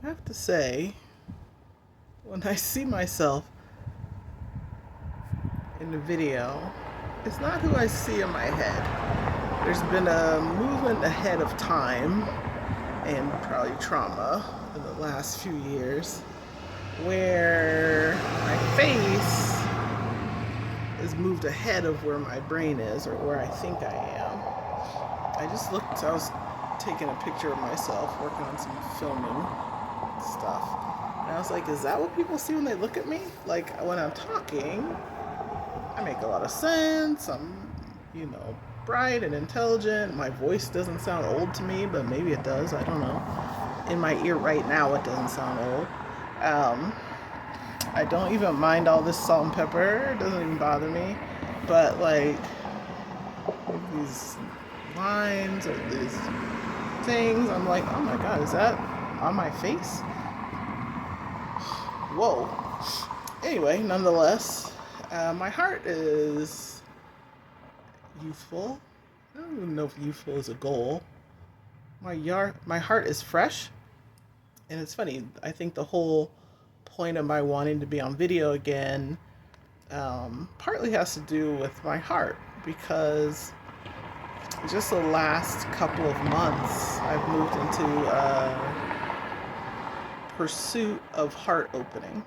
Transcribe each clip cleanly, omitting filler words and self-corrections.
I have to say, when I see myself in the video, it's not who I see in my head. There's been a movement ahead of time and probably trauma in the last few years where my face is moved ahead of where my brain is or where I think I am. I was taking a picture of myself working on some filming stuff. And I was like, is that what people see when they look at me? Like when I'm talking, I make a lot of sense. I'm bright and intelligent. My voice doesn't sound old to me, but maybe it does. I don't know. In my ear right now, it doesn't sound old. Um, I don't even mind all this salt and pepper. It doesn't even bother me. But like these lines or these things, I'm like, oh my god, is that on my face? Whoa. Anyway, nonetheless, my heart is youthful. I don't even know if youthful is a goal. My heart is fresh, and it's funny. I think the whole point of my wanting to be on video again partly has to do with my heart because just the last couple of months I've moved into a pursuit of heart opening.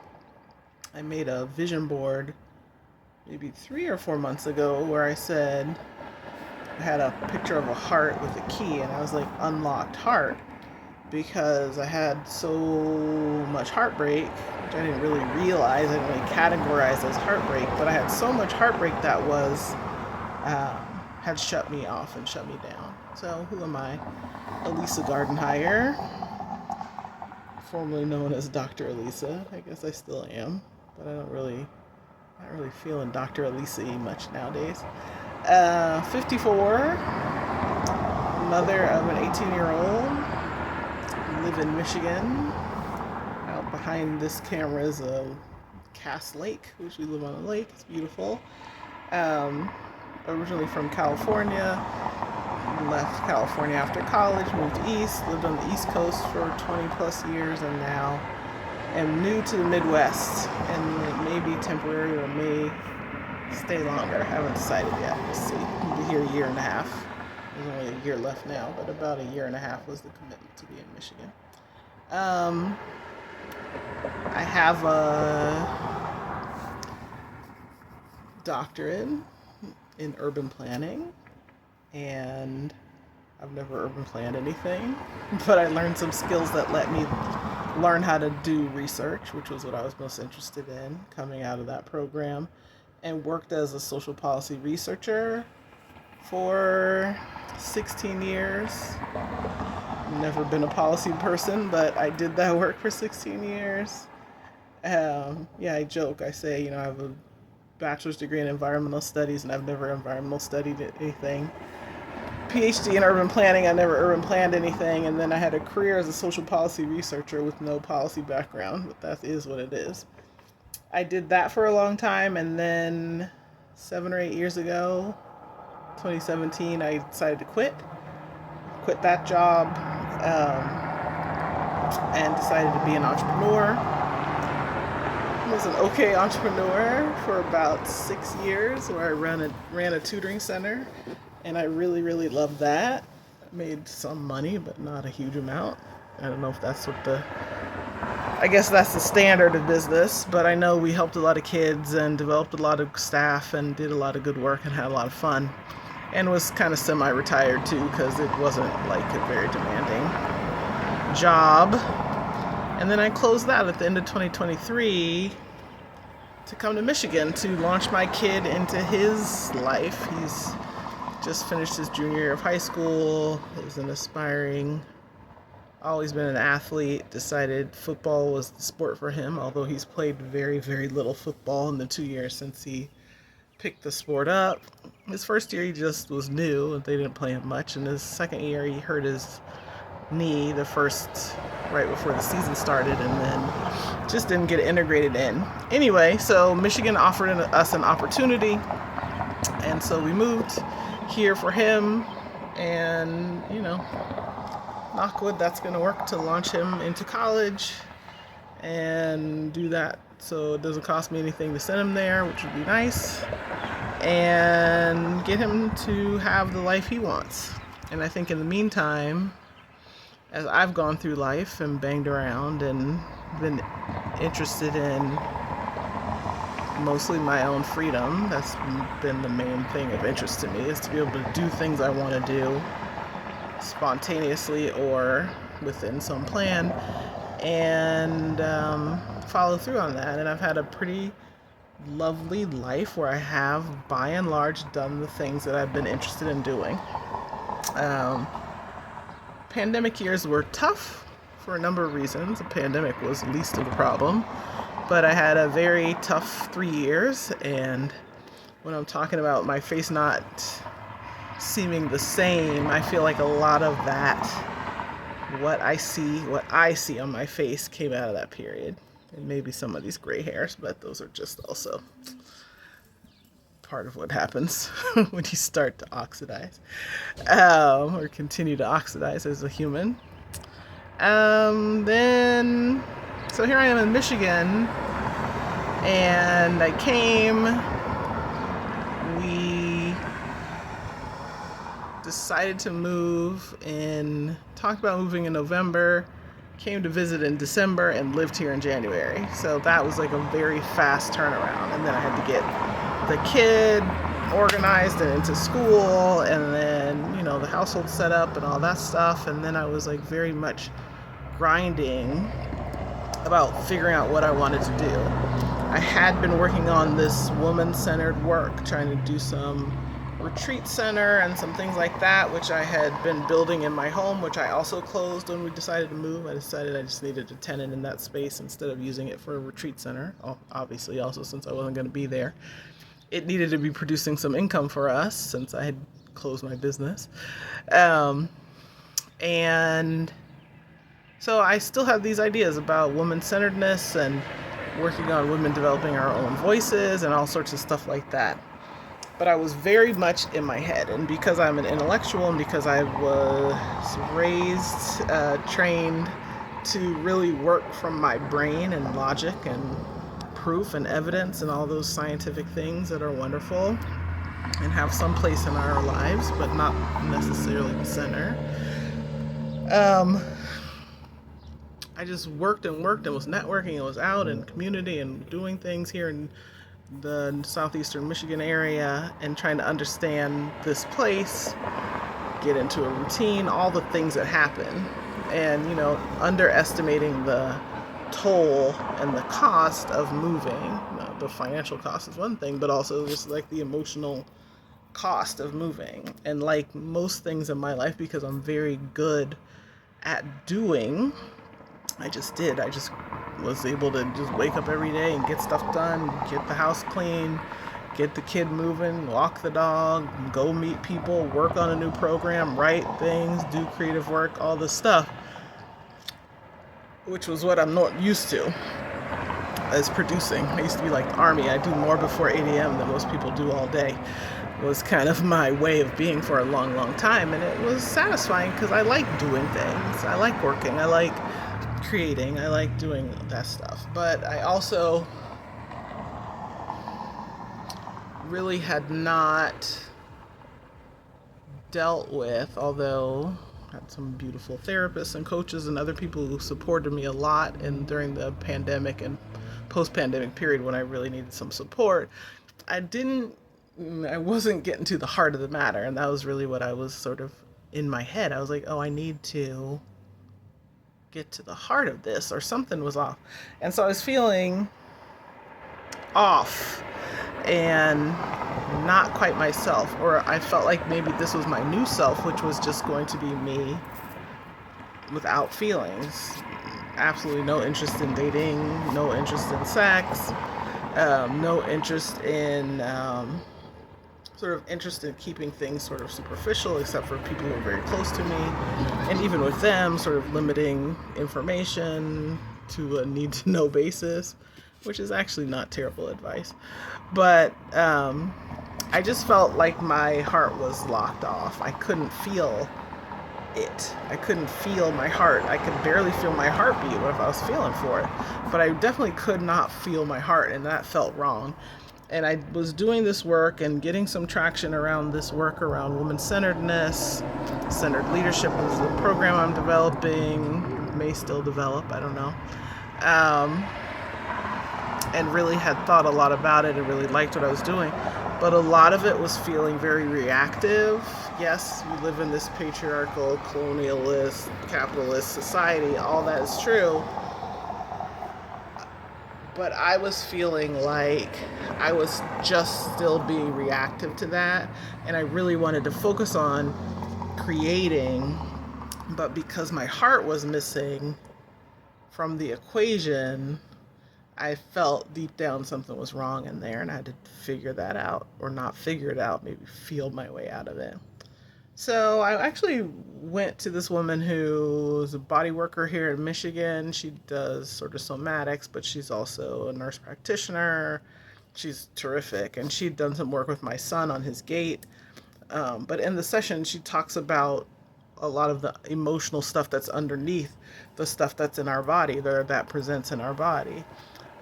I made a vision board maybe 3 or 4 months ago where I said I had a picture of a heart with a key and I was like unlocked heart because I had so much heartbreak, which I didn't really realize, I didn't really categorize as heartbreak, but I had so much heartbreak that was had shut me off and shut me down. So who am I? Elisa Gardenhire, formerly known as Dr. Elisa. I guess I still am, but I don't really not really feeling Dr. Elisa much nowadays. 54, mother of an 18-year-old, live in Michigan. Out behind this camera is a Cass Lake, which we live on a lake. It's beautiful. Originally from California, left California after college, moved east, lived on the East Coast for 20 plus years, and now am new to the Midwest, and maybe temporary or may stay longer. I haven't decided yet. We'll see. I'll be here a year and a half. There's only a year left now, but about a year and a half was the commitment to be in Michigan. I have a doctorate in urban planning, and I've never urban planned anything, but I learned some skills that let me learn how to do research, which was what I was most interested in coming out of that program, and worked as a social policy researcher for 16 years. Never been a policy person, but I did that work for 16 years. I joke. I say, I have a bachelor's degree in environmental studies, and I've never environmental studied anything. PhD in urban planning, I never urban planned anything, and then I had a career as a social policy researcher with no policy background, but that is what it is. I did that for a long time, and then 7 or 8 years ago, 2017, I decided to quit that job, and decided to be an entrepreneur. I was an okay entrepreneur for about 6 years, where I ran a tutoring center, and I really, really loved that. I made some money, but not a huge amount. I don't know if that's I guess that's the standard of business, but I know we helped a lot of kids and developed a lot of staff and did a lot of good work and had a lot of fun. And was kind of semi-retired too, because it wasn't like a very demanding job. And then I closed that at the end of 2023 to come to Michigan to launch my kid into his life. He's just finished his junior year of high school. He's an aspiring, always been an athlete, decided football was the sport for him, although he's played very, very little football in the 2 years since he picked the sport up. His first year he just was new and they didn't play him much. And his second year he hurt his knee right before the season started, and then just didn't get integrated in. Anyway, so Michigan offered us an opportunity, and so we moved here for him, and knock wood, that's going to work to launch him into college and do that so it doesn't cost me anything to send him there, which would be nice, and get him to have the life he wants. And I think in the meantime, as I've gone through life and banged around and been interested in mostly my own freedom, that's been the main thing of interest to me, is to be able to do things I want to do spontaneously or within some plan, and follow through on that. And I've had a pretty lovely life where I have, by and large, done the things that I've been interested in doing. Pandemic years were tough for a number of reasons. The pandemic was the least of the problem, but I had a very tough 3 years, and when I'm talking about my face not seeming the same, I feel like a lot of that, what I see on my face came out of that period. And maybe some of these gray hairs, but those are just also part of what happens when you start to oxidize, or continue to oxidize as a human. Then, so here I am in Michigan, and I came, we decided to move and talked about moving in November, came to visit in December, and lived here in January. So that was like a very fast turnaround. And then I had to get the kid organized and into school, and then, you know, the household set up and all that stuff. And then I was like very much grinding about figuring out what I wanted to do. I had been working on this woman-centered work, trying to do some retreat center and some things like that, which I had been building in my home, which I also closed when we decided to move. I decided I just needed a tenant in that space instead of using it for a retreat center. Obviously, also since I wasn't going to be there, it needed to be producing some income for us since I had closed my business. And so I still have these ideas about woman-centeredness and working on women developing our own voices and all sorts of stuff like that. But I was very much in my head, and because I'm an intellectual and because I was raised, trained to really work from my brain and logic and proof and evidence and all those scientific things that are wonderful and have some place in our lives, but not necessarily the center. I just worked and was networking and was out in community and doing things here in the southeastern Michigan area and trying to understand this place, get into a routine, all the things that happen, and, you know, underestimating the toll and the cost of moving. The financial cost is one thing, but also just like the emotional cost of moving. And like most things in my life, because I'm very good at doing, I just was able to just wake up every day and get stuff done, get the house clean, get the kid moving, walk the dog, go meet people, work on a new program, write things, do creative work, all this stuff, which was what I'm not used to as producing. I used to be like the army. I do more before 8 a.m. than most people do all day. It was kind of my way of being for a long, long time, and it was satisfying because I like doing things. I like working. I like creating. I like doing that stuff. But I also really had not dealt with, although I had some beautiful therapists and coaches and other people who supported me a lot and during the pandemic and post-pandemic period when I really needed some support, I wasn't getting to the heart of the matter. And that was really what I was sort of in my head. I was like, oh, I need to get to the heart of this, or something was off. And so I was feeling off and not quite myself, or I felt like maybe this was my new self, which was just going to be me without feelings. Absolutely no interest in dating, no interest in sex, no interest in sort of interest in keeping things sort of superficial, except for people who are very close to me, and even with them sort of limiting information to a need-to-know basis, which is actually not terrible advice. But I just felt like my heart was locked off. I couldn't feel it. I couldn't feel my heart. I could barely feel my heartbeat if I was feeling for it. But I definitely could not feel my heart, and that felt wrong. And I was doing this work and getting some traction around this work around woman-centeredness. Centered leadership is the program I'm developing, may still develop, I don't know. And really had thought a lot about it and really liked what I was doing. But a lot of it was feeling very reactive. Yes, we live in this patriarchal, colonialist, capitalist society. All that is true. But I was feeling like I was just still being reactive to that. And I really wanted to focus on creating. But because my heart was missing from the equation, I felt deep down something was wrong in there, and I had to figure that out, or not figure it out, maybe feel my way out of it. So I actually went to this woman who's a body worker here in Michigan. She does sort of somatics, but she's also a nurse practitioner. She's terrific, and she'd done some work with my son on his gait. But in the session, she talks about a lot of the emotional stuff that's underneath the stuff that's in our body, that presents in our body.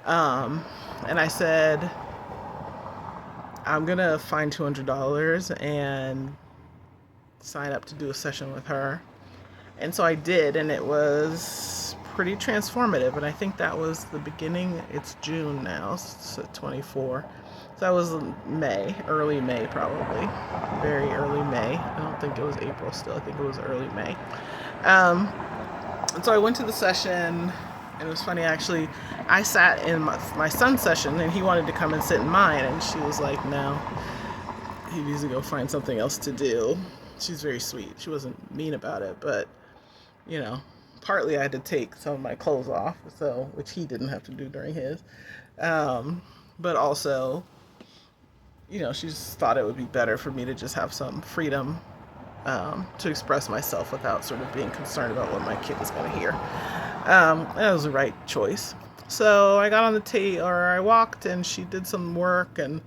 And I said, I'm going to find $200 and sign up to do a session with her. And so I did, and it was pretty transformative. And I think that was the beginning. It's June now, so 24. So that was May, early May probably, very early May. I don't think it was April still. I think it was early May. And so I went to the session. And it was funny, actually, I sat in my son's session, and he wanted to come and sit in mine, and she was like, no, he needs to go find something else to do. She's very sweet. She wasn't mean about it, but, partly I had to take some of my clothes off, which he didn't have to do during his. But also, she just thought it would be better for me to just have some freedom to express myself without sort of being concerned about what my kid was going to hear. That was the right choice. So I got on I walked, and she did some work, and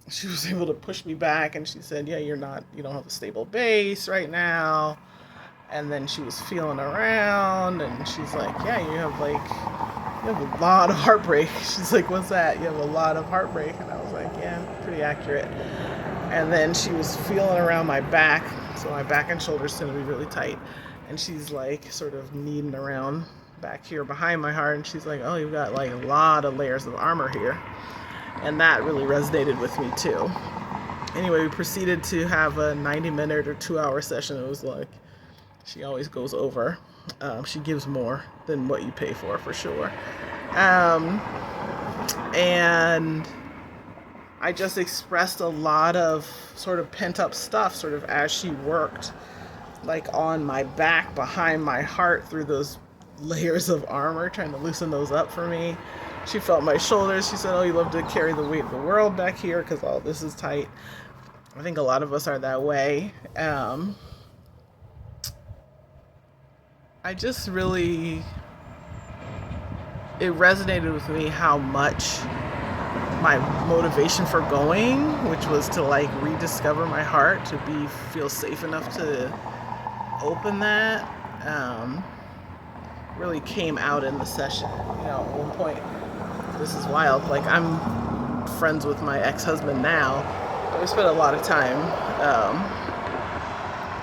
she was able to push me back, and she said, yeah, you don't have a stable base right now. And then she was feeling around, and she's like, yeah, you have a lot of heartbreak. She's like, what's that? You have a lot of heartbreak. And I was like, yeah, pretty accurate. And then she was feeling around my back. So my back and shoulders tend to be really tight. And she's like sort of kneading around back here behind my heart. And she's like, oh, you've got like a lot of layers of armor here. And that really resonated with me too. Anyway, we proceeded to have a 90-minute or 2-hour session. It was like, she always goes over. She gives more than what you pay for sure. And I just expressed a lot of sort of pent up stuff sort of as she worked, like on my back, behind my heart, through those layers of armor, trying to loosen those up for me. She felt my shoulders. She said, oh, you love to carry the weight of the world back here because all this is tight. I think a lot of us are that way. I just really, it resonated with me how much my motivation for going, which was to like rediscover my heart, to feel safe enough to open that, really came out in the session. At one point, this is wild, like I'm friends with my ex-husband now, but we spent a lot of time,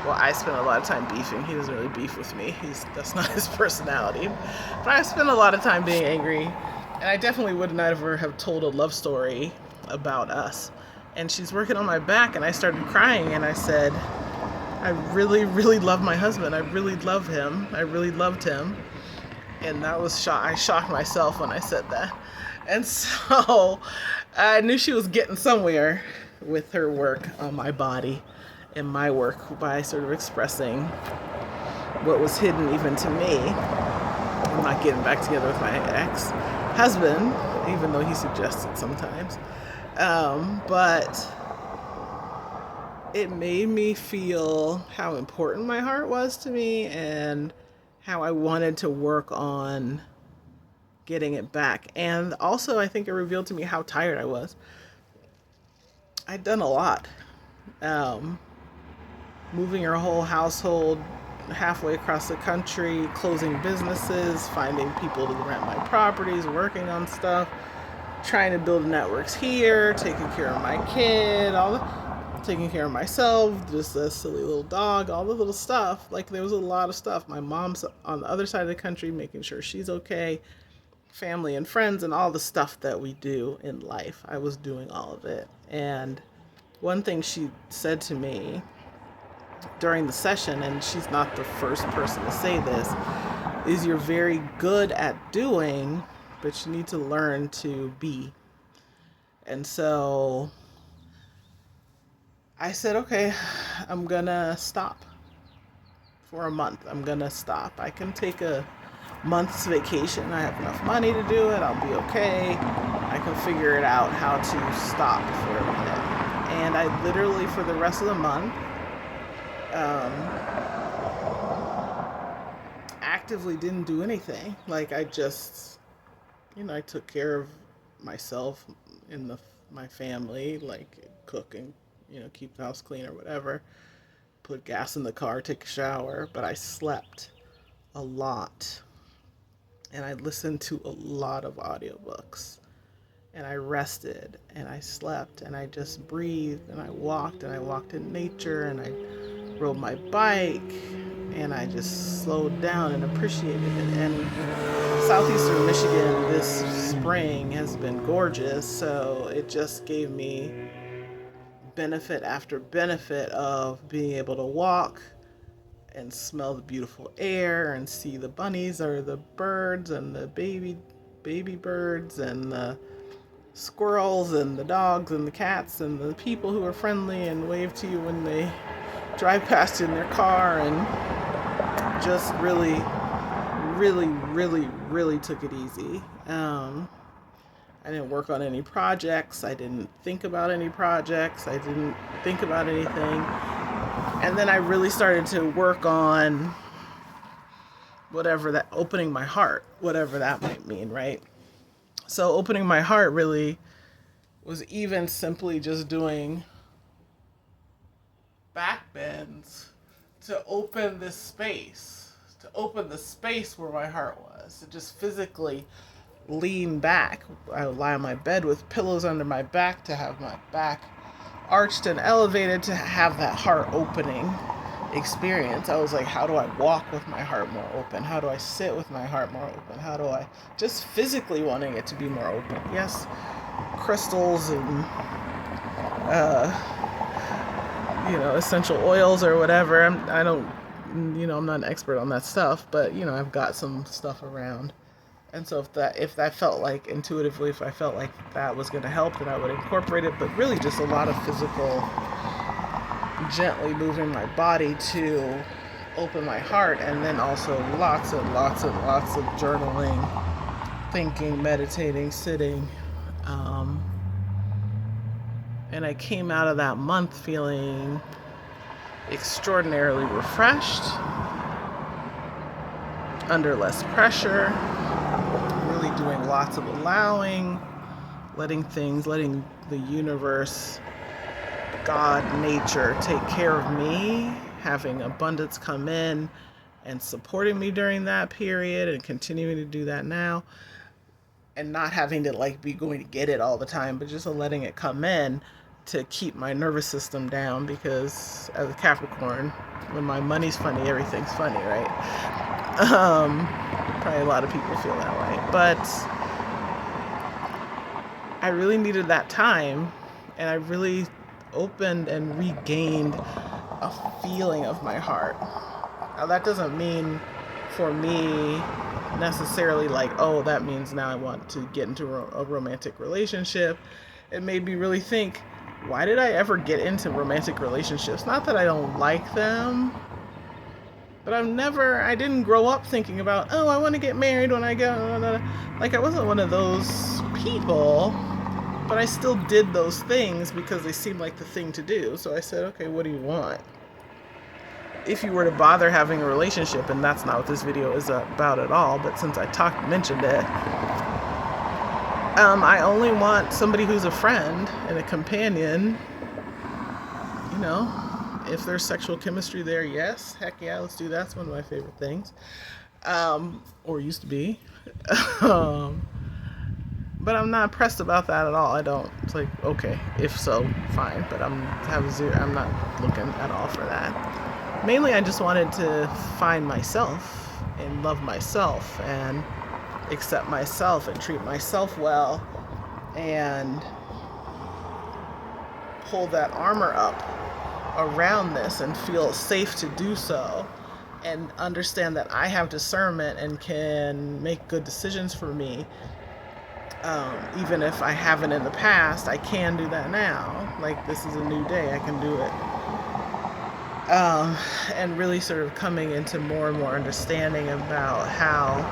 I spent a lot of time beefing. He doesn't really beef with me. That's not his personality. But I spent a lot of time being angry, and I definitely would never have told a love story about us. And she's working on my back, and I started crying, and I said, I really, really love my husband. I really love him. I really loved him. And that was I shocked myself when I said that. And so I knew she was getting somewhere with her work on my body and my work by sort of expressing what was hidden even to me. I'm not getting back together with my ex-husband, even though he suggested sometimes. But it made me feel how important my heart was to me and how I wanted to work on getting it back. And also, I think it revealed to me how tired I was. I'd done a lot. moving her whole household halfway across the country, closing businesses, finding people to rent my properties, working on stuff, trying to build networks here, taking care of my kid, taking care of myself, just a silly little dog, all the little stuff. Like, there was a lot of stuff. My mom's on the other side of the country, making sure she's okay, family and friends, and all the stuff that we do in life. I was doing all of it. And one thing she said to me during the session, and she's not the first person to say this, is you're very good at doing, but you need to learn to be. And so I said, okay, I'm gonna stop for a month. I'm gonna stop. I can take a month's vacation. I have enough money to do it. I'll be okay. I can figure it out how to stop for a minute. And I literally, for the rest of the month, actively didn't do anything. Like, I just, I took care of myself and my family, like cooking, keep the house clean or whatever, put gas in the car, take a shower, but I slept a lot. And I listened to a lot of audiobooks. And I rested and I slept and I just breathed and I walked in nature and I rode my bike and I just slowed down and appreciated it. And southeastern Michigan this spring has been gorgeous, so it just gave me benefit after benefit of being able to walk and smell the beautiful air and see the bunnies or the birds and the baby birds and the squirrels and the dogs and the cats and the people who are friendly and wave to you when they drive past you in their car, and just really, really, really, really took it easy. I didn't work on any projects. I didn't think about any projects. I didn't think about anything. And then I really started to work on opening my heart, whatever that might mean, right? So opening my heart really was even simply just doing back bends to open this space, to open the space where my heart was, to just physically lean back. I would lie on my bed with pillows under my back to have my back arched and elevated to have that heart opening experience. I was like, how do I walk with my heart more open? How do I sit with my heart more open? How do I just physically wanting it to be more open? Yes, crystals and essential oils or whatever. I'm not an expert on that stuff, but I've got some stuff around. And so if that felt like intuitively, if I felt like that was going to help, then I would incorporate it. But really just a lot of physical, gently moving my body to open my heart, and then also lots and lots and lots of journaling, thinking, meditating, sitting. And I came out of that month feeling extraordinarily refreshed, under less pressure, really doing lots of allowing, letting the universe, God, nature take care of me, having abundance come in and supporting me during that period and continuing to do that now, and not having to be going to get it all the time, but just letting it come in to keep my nervous system down, because as a Capricorn, when my money's funny, everything's funny, right? Probably a lot of people feel that way, but I really needed that time, and I really opened and regained a feeling of my heart. Now, that doesn't mean for me necessarily that means now I want to get into a romantic relationship. It made me really think, why did I ever get into romantic relationships? Not that I don't like them, but I didn't grow up thinking about, I want to get married when I go, I wasn't one of those people, but I still did those things because they seemed like the thing to do. So I said, okay, what do you want? If you were to bother having a relationship, and that's not what this video is about at all, but since I mentioned it, I only want somebody who's a friend and a companion, If there's sexual chemistry there, yes, heck yeah, let's do that. It's one of my favorite things, or used to be. um, but I'm not pressed about that at all. I don't. It's like, okay, if so, fine. But I'm not looking at all for that. Mainly, I just wanted to find myself and love myself and accept myself and treat myself well and pull that armor up around this and feel safe to do so and understand that I have discernment and can make good decisions for me. Even if I haven't in the past, I can do that now. Like, this is a new day, I can do it. And really sort of coming into more and more understanding about how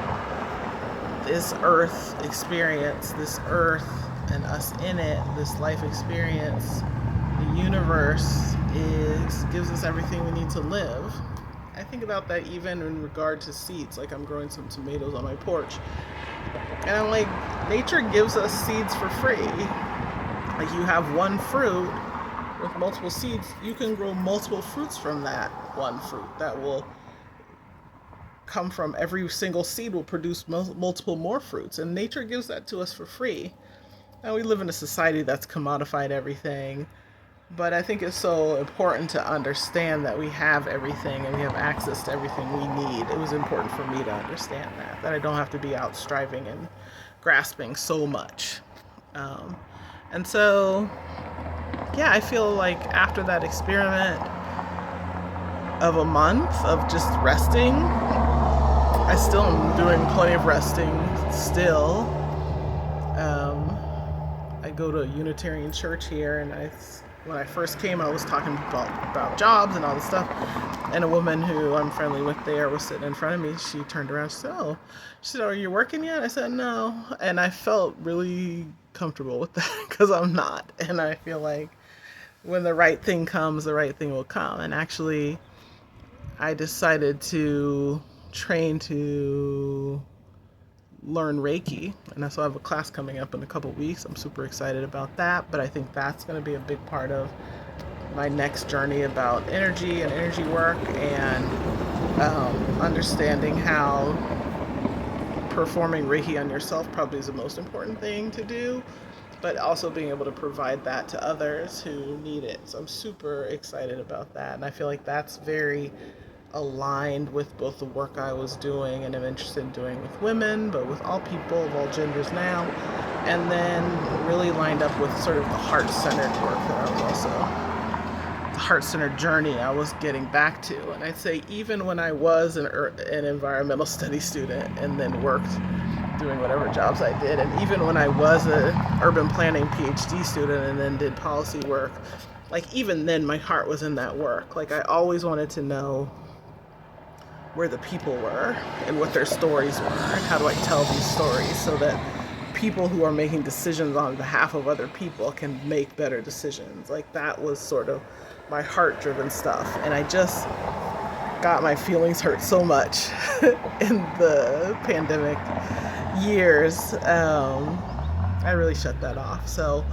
this earth experience, this earth and us in it, this life experience, the universe gives us everything we need to live. I think about that even in regard to seeds. Like, I'm growing some tomatoes on my porch, and I'm like, nature gives us seeds for free. Like, you have one fruit with multiple seeds, you can grow multiple fruits from that one fruit. That will come from every single seed will produce multiple more fruits, and nature gives that to us for free. And we live in a society that's commodified everything, but I think it's so important to understand that we have everything and we have access to everything we need. It was important for me to understand that I don't have to be out striving and grasping so much. And so, yeah, I feel like after that experiment of a month of just resting, I still am doing plenty of resting still. I go to a Unitarian church here, and when I first came, I was talking about jobs and all this stuff, and a woman who I'm friendly with there was sitting in front of me. She turned around, she said, "Are you working yet?" I said, "No," and I felt really comfortable with that because I'm not, and I feel like when the right thing comes, the right thing will come. And actually, I decided to train to learn Reiki, and so I have a class coming up in a couple weeks. I'm super excited about that, but I think that's going to be a big part of my next journey about energy and energy work, and understanding how performing Reiki on yourself probably is the most important thing to do, but also being able to provide that to others who need it. So I'm super excited about that, and I feel like that's very aligned with both the work I was doing and I'm interested in doing with women, but with all people of all genders now, and then really lined up with sort of the heart-centered work that I was also, the heart-centered journey I was getting back to. And I'd say even when I was an environmental studies student and then worked doing whatever jobs I did, and even when I was an urban planning PhD student and then did policy work, like even then my heart was in that work. Like, I always wanted to know where the people were and what their stories were, and how do I tell these stories so that people who are making decisions on behalf of other people can make better decisions. Like, that was sort of my heart-driven stuff, and I just got my feelings hurt so much in the pandemic years. I really shut that off. So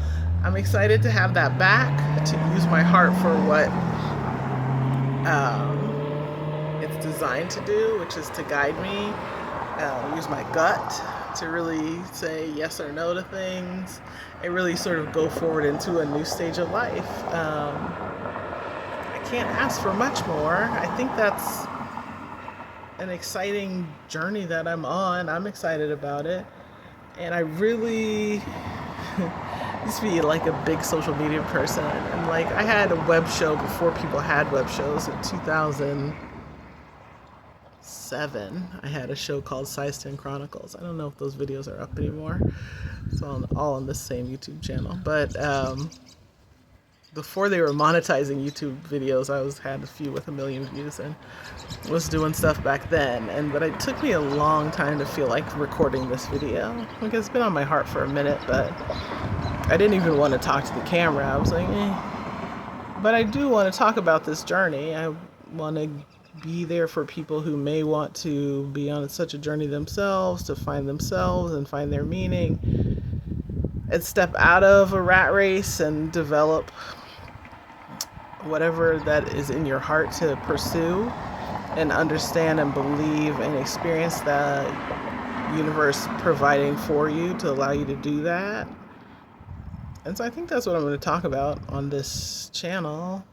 I'm excited to have that back, to use my heart for what it's designed to do, which is to guide me, use my gut to really say yes or no to things, and really sort of go forward into a new stage of life. I can't ask for much more. I think that's an exciting journey that I'm on. I'm excited about it. And I really used to be like a big social media person. And like, I had a web show before people had web shows in 2007. I had a show called Size 10 Chronicles. I don't know if those videos are up anymore. It's all on the same YouTube channel. But before they were monetizing YouTube videos, I had a few with 1 million views and was doing stuff back then. But it took me a long time to feel like recording this video. Like, it's been on my heart for a minute, but I didn't even want to talk to the camera. I was like, But I do want to talk about this journey. I want to be there for people who may want to be on such a journey themselves, to find themselves and find their meaning, and step out of a rat race and develop whatever that is in your heart to pursue and understand and believe and experience the universe providing for you to allow you to do that. And so I think that's what I'm going to talk about on this channel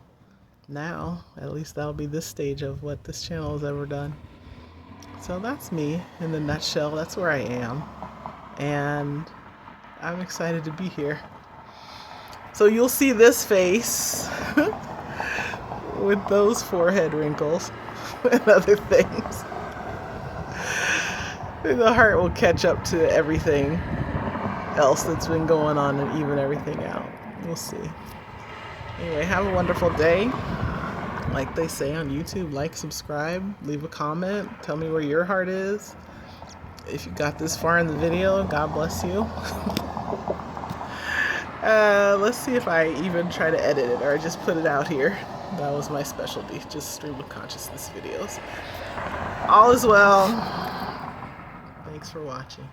now. At least that'll be this stage of what this channel has ever done. So that's me in the nutshell. That's where I am. And I'm excited to be here. So you'll see this face with those forehead wrinkles and other things. The heart will catch up to everything else that's been going on and even everything out. We'll see. Anyway, have a wonderful day. Like they say on YouTube, like, subscribe, leave a comment, tell me where your heart is. If you got this far in the video, God bless you. Let's see if I even try to edit it or just put it out here. That was my specialty, just stream of consciousness videos. All is well. Thanks for watching.